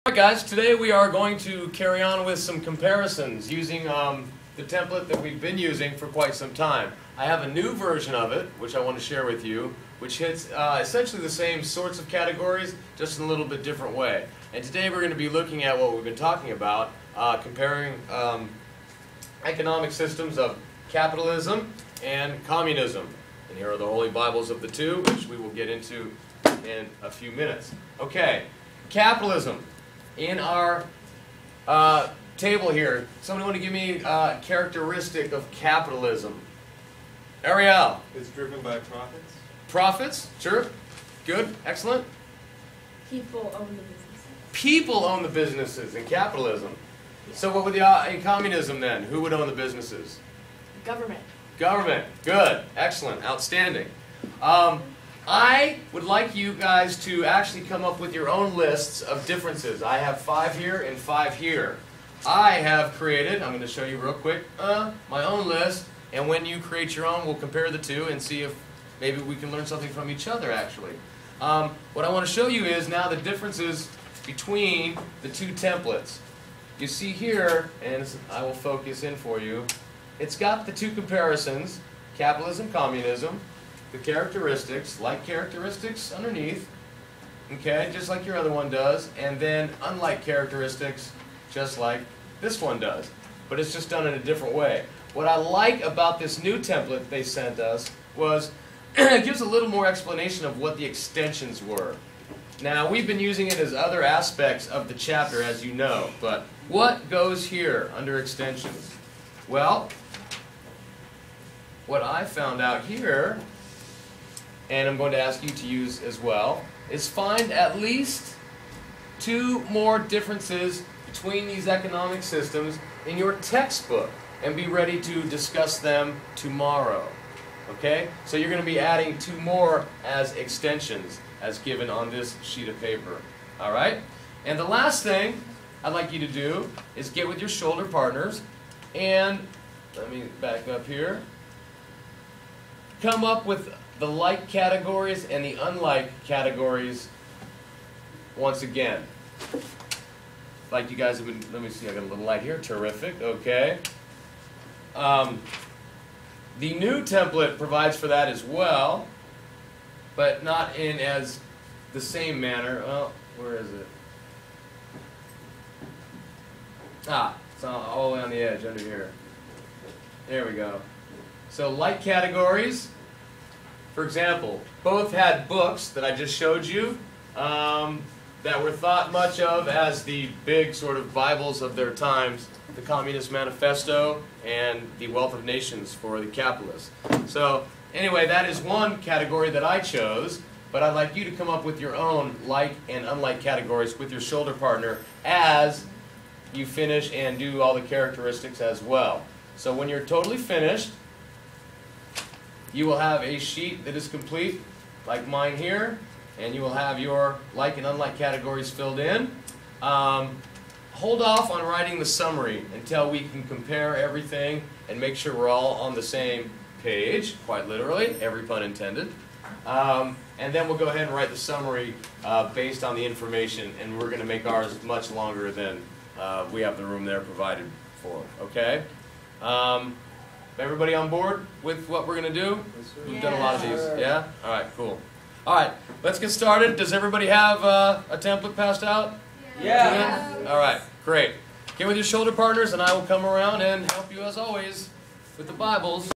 Alright guys, today we are going to carry on with some comparisons using the template that we've been using for quite some time. I have a new version of it, which I want to share with you, which hits essentially the same sorts of categories, just in a little bit different way. And today we're going to be looking at what we've been talking about, comparing economic systems of capitalism and communism. And here are the holy Bibles of the two, which we will get into in a few minutes. Okay, capitalism. In our table here, somebody want to give me a characteristic of capitalism? Ariel. It's driven by profits. Profits? Sure. Good. Excellent. People own the businesses. People own the businesses in capitalism. So what would in communism then? Who would own the businesses? Government. Government. Good. Excellent. Outstanding. I would like you guys to actually come up with your own lists of differences. I have 5 here and 5 here. I have created, I'm going to show you real quick, my own list, and when you create your own, we'll compare the two and see if maybe we can learn something from each other, actually. What I want to show you is now the differences between the two templates. You see here, and I will focus in for you, it's got the two comparisons, capitalism, communism, the characteristics, like characteristics underneath, okay, just like your other one does, and then unlike characteristics, just like this one does. But it's just done in a different way. What I like about this new template they sent us was it gives a little more explanation of what the extensions were. Now, we've been using it as other aspects of the chapter, as you know, but what goes here under extensions? Well, what I found out here, and I'm going to ask you to use as well, is find at least 2 more differences between these economic systems in your textbook and be ready to discuss them tomorrow. Okay? So you're going to be adding 2 more as extensions as given on this sheet of paper. Alright? And the last thing I'd like you to do is get with your shoulder partners and, let me back up here, come up with the like categories and the unlike categories once again. Like you guys have been, let me see, I got a little light here, terrific, okay. The new template provides for that as well, but not in as the same manner. Well, where is it? It's all the way on the edge under here. There we go. So like categories, for example, both had books that I just showed you that were thought much of as the big sort of Bibles of their times, the Communist Manifesto and the Wealth of Nations for the Capitalists. So anyway, that is one category that I chose, but I'd like you to come up with your own like and unlike categories with your shoulder partner as you finish and do all the characteristics as well. So when you're totally finished, you will have a sheet that is complete, like mine here, and you will have your like and unlike categories filled in. Hold off on writing the summary until we can compare everything and make sure we're all on the same page, quite literally, every pun intended. And then we'll go ahead and write the summary based on the information, and we're going to make ours much longer than we have the room there provided for, okay? Everybody on board with what we're going to do? We've done a lot of these. Yeah? All right, cool. All right, let's get started. Does everybody have a template passed out? Yeah. All right, great. Get with your shoulder partners, and I will come around and help you, as always, with the Bibles.